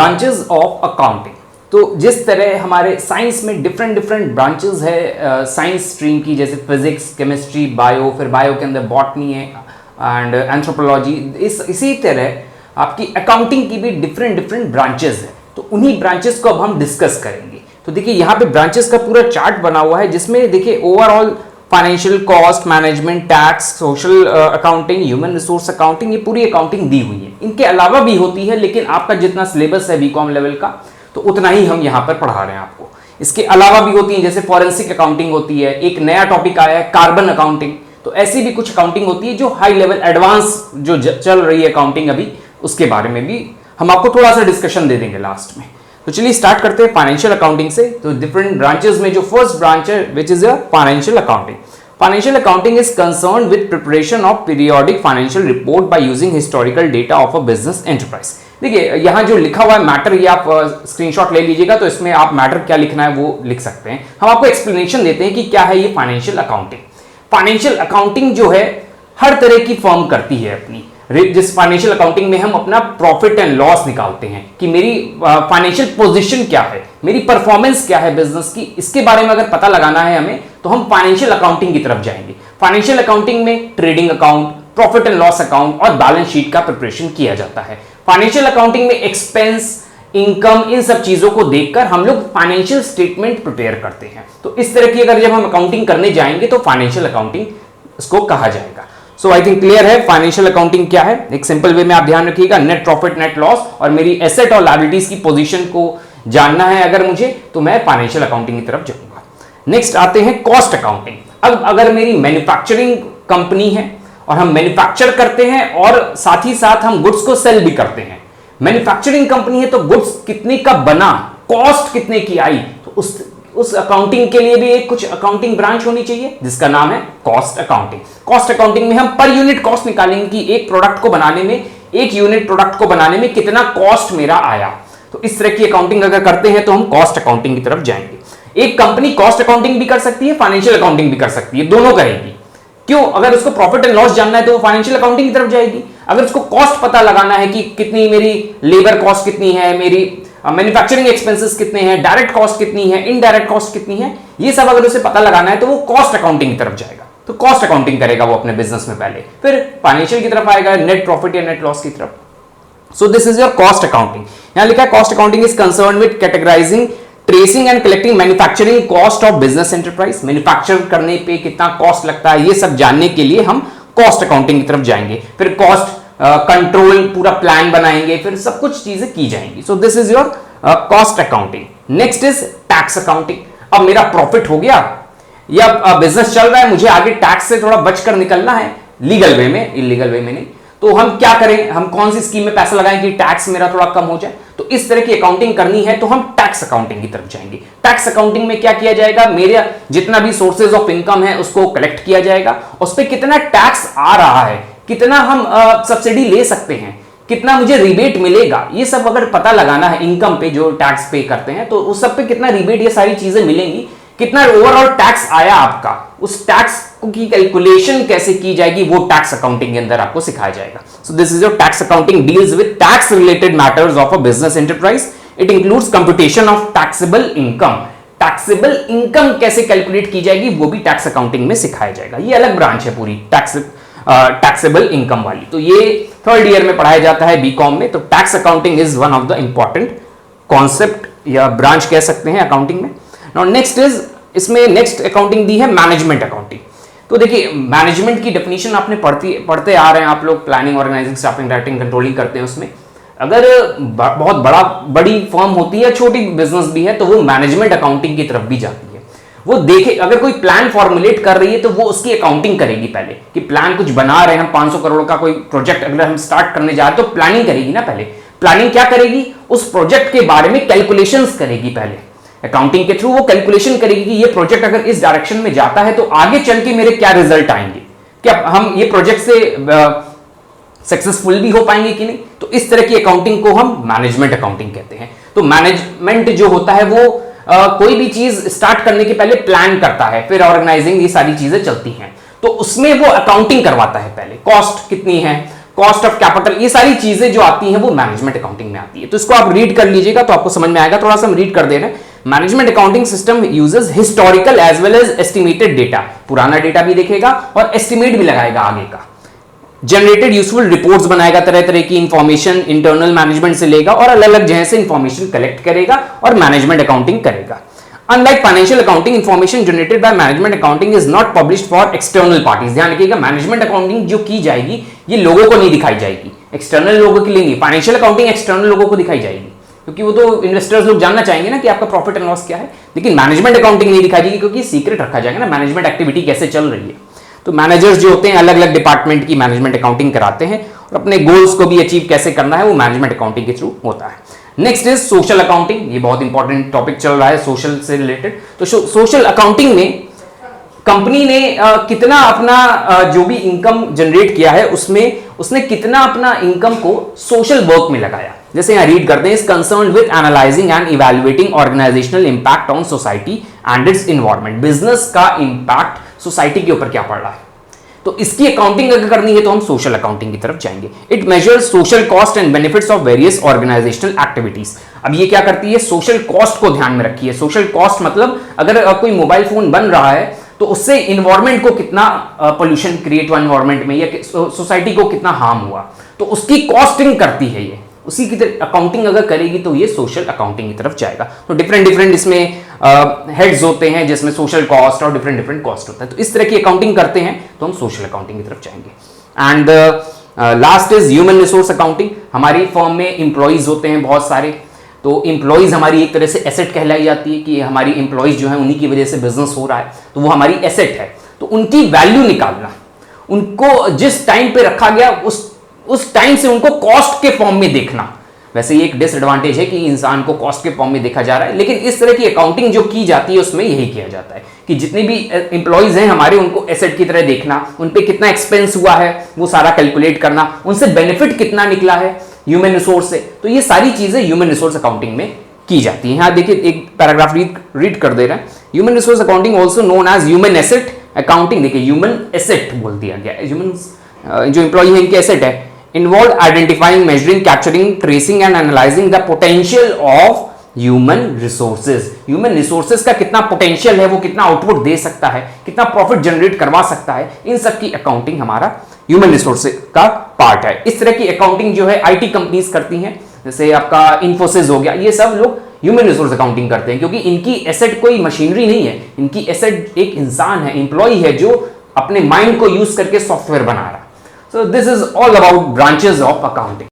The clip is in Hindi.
Branches of accounting. तो जिस तरह हमारे साइंस में डिफरेंट डिफरेंट ब्रांचेस है साइंस स्ट्रीम की, जैसे फिजिक्स, केमिस्ट्री, बायो, फिर बायो के अंदर बॉटनी है एंड एंथ्रोपोलॉजी, इसी तरह आपकी अकाउंटिंग की भी डिफरेंट डिफरेंट ब्रांचेस है। तो उन्हीं ब्रांचेस को अब हम डिस्कस करेंगे। तो देखिए यहाँ पे ब्रांचेस का पूरा चार्ट बना हुआ है, जिसमें देखिए overall financial, cost management, tax, social accounting, human resource accounting, ये पूरी अकाउंटिंग दी हुई है। इनके अलावा भी होती है, लेकिन आपका जितना सिलेबस है बीकॉम लेवल का, तो उतना ही हम यहाँ पर पढ़ा रहे हैं आपको। इसके अलावा भी होती है, जैसे फॉरेंसिक अकाउंटिंग होती है, एक नया टॉपिक आया है कार्बन अकाउंटिंग। तो ऐसी भी कुछ अकाउंटिंग होती है जो हाई लेवल एडवांस जो चल रही है अकाउंटिंग अभी, उसके बारे में भी हम आपको थोड़ा सा डिस्कशन दे देंगे लास्ट में। तो चलिए स्टार्ट करते हैं फाइनेंशियल अकाउंटिंग से। तो डिफरेंट ब्रांचेस में जो फर्स्ट ब्रांच है which is financial accounting. Financial accounting is concern with preparation of periodic financial report by using historical data of a business enterprise. देखिए यहाँ जो लिखा हुआ है मैटर, ये आप स्क्रीनशॉट ले लीजिएगा, तो इसमें आप मैटर क्या लिखना है वो लिख सकते हैं। हम आपको एक्सप्लेनेशन देते हैं कि क्या है ये फाइनेंशियल अकाउंटिंग। फाइनेंशियल अकाउंटिंग जो है हर तरह की फर्म करती है अपनी। जिस फाइनेंशियल अकाउंटिंग में हम अपना प्रॉफिट एंड लॉस निकालते हैं कि मेरी फाइनेंशियल पोजीशन क्या है, मेरी परफॉर्मेंस क्या है बिजनेस की, इसके बारे में अगर पता लगाना है हमें, तो हम फाइनेंशियल अकाउंटिंग की तरफ जाएंगे। फाइनेंशियल अकाउंटिंग में trading account, profit and loss account और बैलेंस शीट का प्रिपरेशन किया जाता है। फाइनेंशियल अकाउंटिंग में एक्सपेंस, इनकम, इन सब चीजों को देखकर हम लोग फाइनेंशियल स्टेटमेंट प्रिपेयर करते हैं। तो इस तरह की अगर जब हम अकाउंटिंग करने जाएंगे तो फाइनेंशियल अकाउंटिंग इसको कहा जाएगा। सो आई थिंक क्लियर है फाइनेंशियल अकाउंटिंग क्या है। एक सिंपल वे में आप ध्यान रखिएगा, नेट प्रॉफिट, नेट लॉस और मेरी एसेट और लायबिलिटीज की पोजीशन को जानना है अगर मुझे, तो मैं फाइनेंशियल अकाउंटिंग की तरफ जाऊंगा। नेक्स्ट आते हैं कॉस्ट अकाउंटिंग। अब अगर मेरी मैन्युफैक्चरिंग कंपनी है और हम मैन्युफैक्चर करते हैं और साथ ही साथ हम गुड्स को सेल भी करते हैं, मैन्युफैक्चरिंग कंपनी है तो गुड्स कितने का बना, कॉस्ट कितने की आई, तो उस अकाउंटिंग के लिए भी एक कुछ अकाउंटिंग ब्रांच होनी चाहिए जिसका नाम है कॉस्ट अकाउंटिंग। कॉस्ट अकाउंटिंग में हम पर यूनिट कॉस्ट निकालेंगे कि एक प्रोडक्ट को बनाने में, एक यूनिट प्रोडक्ट को बनाने में कितना कॉस्ट मेरा आया। तो इस तरह की अकाउंटिंग अगर करते हैं तो हम कॉस्ट अकाउंटिंग की तरफ जाएंगे। एक कंपनी कॉस्ट अकाउंटिंग भी कर सकती है, फाइनेंशियल अकाउंटिंग भी कर सकती है, दोनों करेगी। क्यों? अगर उसको प्रॉफिट एंड लॉस जानना है तो वो फाइनेंशियल अकाउंटिंग की तरफ जाएगी। अगर उसको कॉस्ट पता लगाना है कि कितनी मेरी लेबर कॉस्ट कितनी है, मेरी मैन्युफैक्चरिंग एक्सपेंसेस कितने हैं, डायरेक्ट कॉस्ट कितनी है, इनडायरेक्ट कॉस्ट कितनी है, ये सब अगर उसे पता लगाना है तो वो कॉस्ट अकाउंटिंग की तरफ जाएगा। तो कॉस्ट अकाउंटिंग करेगा वो अपने बिजनेस में पहले, फिर फाइनेंशियल की तरफ आएगा, नेट प्रॉफिट या नेट लॉस की तरफ। So this is your cost accounting. यहां लिखा है cost accounting is concern with categorising, tracing and collecting manufacturing cost of business enterprise. Manufacture करने पे कितना कॉस्ट लगता है, ये सब जानने के लिए हम कॉस्ट अकाउंटिंग की तरफ जाएंगे। फिर कॉस्ट कंट्रोल पूरा प्लान बनाएंगे, फिर सब कुछ चीजें की जाएंगी। So this is your cost accounting. Next is tax accounting. अब मेरा प्रॉफिट हो गया या बिजनेस चल रहा है, मुझे आगे टैक्स से थोड़ा बचकर निकलना है, लीगल वे में, इलीगल वे में नहीं, तो हम क्या करें, हम कौन सी स्कीम में पैसा लगाएं कि टैक्स मेरा थोड़ा कम हो जाए। तो इस तरह की अकाउंटिंग करनी है तो हम टैक्स अकाउंटिंग की तरफ जाएंगे। टैक्स अकाउंटिंग में क्या किया जाएगा, मेरा जितना भी सोर्सेज ऑफ इनकम है उसको कलेक्ट किया जाएगा, उस पर कितना टैक्स आ रहा है, कितना हम सब्सिडी ले सकते हैं, कितना मुझे रिबेट मिलेगा, ये सब अगर पता लगाना है इनकम पे जो टैक्स पे करते हैं, तो उस सब पे कितना रिबेट, ये सारी चीजें मिलेंगी, कितना ओवरऑल टैक्स आया आपका, उस टैक्स की कैलकुलेशन कैसे की जाएगी, वो टैक्स अकाउंटिंग के अंदर आपको सिखाया जाएगा। So this is your tax accounting, deals with tax related matters of a business enterprise. It includes computation of taxable income. Taxable income कैसे कैलकुलेट की जाएगी वो भी टैक्स अकाउंटिंग में सिखाया जाएगा। ये अलग ब्रांच है पूरी टैक्सेबल इनकम वाली, तो ये थर्ड ईयर में पढ़ाया जाता है बीकॉम में। तो tax accounting is one of the important concept या ब्रांच कह सकते हैं अकाउंटिंग में। नाउ नेक्स्ट इज, इसमें नेक्स्ट अकाउंटिंग दी है मैनेजमेंट अकाउंटिंग। तो देखिए मैनेजमेंट की डेफिनेशन आपने पढ़ते आ रहे हैं आप लोग, planning, organising, staffing, writing, controlling करते हैं उसमें। अगर बहुत बड़ी फर्म होती है, छोटी बिजनेस भी है, तो वो मैनेजमेंट अकाउंटिंग की तरफ भी जाती है। वो देखे अगर कोई प्लान फॉर्मुलेट कर रही है तो वो उसकी अकाउंटिंग करेगी पहले, कि प्लान कुछ बना रहे हैं हम, 500 करोड़ का कोई प्रोजेक्ट अगर हम स्टार्ट करने जा रहे हैं तो प्लानिंग करेगी ना पहले। प्लानिंग क्या करेगी, उस प्रोजेक्ट के बारे में कैलकुलेशंस करेगी पहले, अकाउंटिंग के थ्रू वो कैलकुलेशन करेगी कि ये प्रोजेक्ट अगर इस डायरेक्शन में जाता है तो आगे चल के मेरे क्या रिजल्ट आएंगे, क्या हम ये प्रोजेक्ट से सक्सेसफुल भी हो पाएंगे कि नहीं। तो इस तरह की अकाउंटिंग को हम मैनेजमेंट अकाउंटिंग कहते हैं। तो मैनेजमेंट जो होता है वो कोई भी चीज स्टार्ट करने के पहले प्लान करता है, फिर ऑर्गेनाइजिंग, ये सारी चीजें चलती हैं, तो उसमें वो अकाउंटिंग करवाता है पहले, कॉस्ट कितनी है, कॉस्ट ऑफ कैपिटल, ये सारी चीजें जो आती हैं वो मैनेजमेंट अकाउंटिंग में आती है। तो इसको आप रीड कर लीजिएगा तो आपको समझ में आएगा। थोड़ा सा हम रीड कर दे रहे हैं। Management accounting system uses historical as well as estimated data, पुराना डेटा भी देखेगा और एस्टिमेट भी लगाएगा आगे का। जनरेटेड यूजफुल रिपोर्ट्स बनाएगा, तरह तरह की इंफॉर्मेशन इंटरनल मैनेजमेंट से लेगा और अलग अलग जगह से इंफॉर्मेशन कलेक्ट करेगा और मैनेजमेंट अकाउंटिंग करेगा। Unlike financial accounting, information generated by management accounting is not published for external parties. ध्यान रखिएगा, मैनेजमेंट अकाउंटिंग जो की जाएगी ये लोगों को नहीं दिखाई जाएगी, एक्सटर्नल लोगों के लिए नहीं। फाइनेंशियल अकाउंटिंग एक्सटर्नल लोगों को दिखाई जाएगी क्योंकि वो तो इन्वेस्टर्स लोग जानना चाहेंगे ना कि आपका प्रॉफिट एंड लॉस क्या है, लेकिन मैनेजमेंट अकाउंटिंग नहीं दिखाई जाएगी क्योंकि सीक्रेट रखा जाएगा ना, मैनेजमेंट एक्टिविटी कैसे चल रही है। तो मैनेजर्स जो होते हैं अलग अलग डिपार्टमेंट की मैनेजमेंट अकाउंटिंग कराते हैं और अपने गोल्स को भी अचीव कैसे करना है वो मैनेजमेंट अकाउंटिंग के थ्रू होता है। नेक्स्ट इज सोशल अकाउंटिंग, ये बहुत इंपॉर्टेंट टॉपिक चल रहा है सोशल से रिलेटेड। तो सोशल अकाउंटिंग में कंपनी ने कितना अपना जो भी इनकम जनरेट किया है उसमें उसने कितना अपना इनकम को सोशल वर्क में लगाया। जैसे यहां रीड करते हैं, is concerned with analysing and evaluating organisational impact on society and its environment. Business का इंपैक्ट सोसाइटी के ऊपर क्या पड़ रहा है, तो इसकी अकाउंटिंग अगर करनी है तो हम सोशल अकाउंटिंग की तरफ जाएंगे। It measures social cost and benefits of various organisational activities. अब ये क्या करती है, सोशल कॉस्ट को ध्यान में रखी है। सोशल कॉस्ट मतलब अगर कोई मोबाइल फोन बन रहा है तो उससे इन्वायरमेंट को कितना पोल्यूशन क्रिएट हुआ इन्वायरमेंट में या सोसाइटी को कितना हार्म हुआ, तो उसकी कॉस्टिंग करती है ये। उसी की अकाउंटिंग अगर करेगी तो ये सोशल अकाउंटिंग की तरफ जाएगा। तो डिफरेंट डिफरेंट इसमें हेड्स होते हैं जिसमें सोशल कॉस्ट और डिफरेंट डिफरेंट कॉस्ट होता है। तो इस तरह की अकाउंटिंग करते हैं तो हम सोशल अकाउंटिंग की तरफ जाएंगे। And last is human resource accounting. हमारी फर्म में इंप्लॉइज होते हैं बहुत सारे, तो इंप्लॉइज हमारी एक तरह से एसेट कहलाई जाती है कि हमारी इंप्लॉइज जो है उन्हीं की वजह से बिजनेस हो रहा है, तो वो हमारी एसेट है। तो उनकी वैल्यू निकालना, उनको जिस टाइम पे रखा गया उस टाइम से उनको कॉस्ट के फॉर्म में देखना। वैसे ये एक डिसएडवांटेज है कि इंसान को कॉस्ट के फॉर्म में देखा जा रहा है, लेकिन इस तरह की अकाउंटिंग जो की जाती है उसमें यही किया जाता है कि जितने भी इंप्लॉइज हैं हमारे उनको एसेट की तरह देखना, उन पे कितना एक्सपेंस हुआ है वो सारा कैलकुलेट करना, उनसे बेनिफिट कितना निकला है ह्यूमन रिसोर्स से। तो ये सारी चीजें ह्यूमन रिसोर्स अकाउंटिंग में की जाती है। यहाँ देखिए एक पैराग्राफ रीड कर दे रहे हैं। Human resource accounting also known as human asset accounting. देखिए ह्यूमन एसेट बोल दिया गया है, ह्यूमन जो इंप्लॉई है इनके एसेट है। Involve identifying, measuring, capturing, tracing and analysing the potential of human resources. Human resources का कितना पोटेंशियल है, वो कितना आउटपुट दे सकता है, कितना प्रॉफिट जनरेट करवा सकता है, इन सब की अकाउंटिंग हमारा ह्यूमन रिसोर्सेज का पार्ट है। इस तरह की अकाउंटिंग जो है आईटी कंपनीज करती हैं, जैसे आपका इन्फोसिस हो गया, ये सब लोग ह्यूमन रिसोर्स अकाउंटिंग करते हैं क्योंकि इनकी एसेट कोई मशीनरी नहीं है, इनकी एसेट एक इंसान है, इंप्लॉय है जो अपने माइंड को यूज करके सॉफ्टवेयर बना रहा है। So this is all about branches of accounting.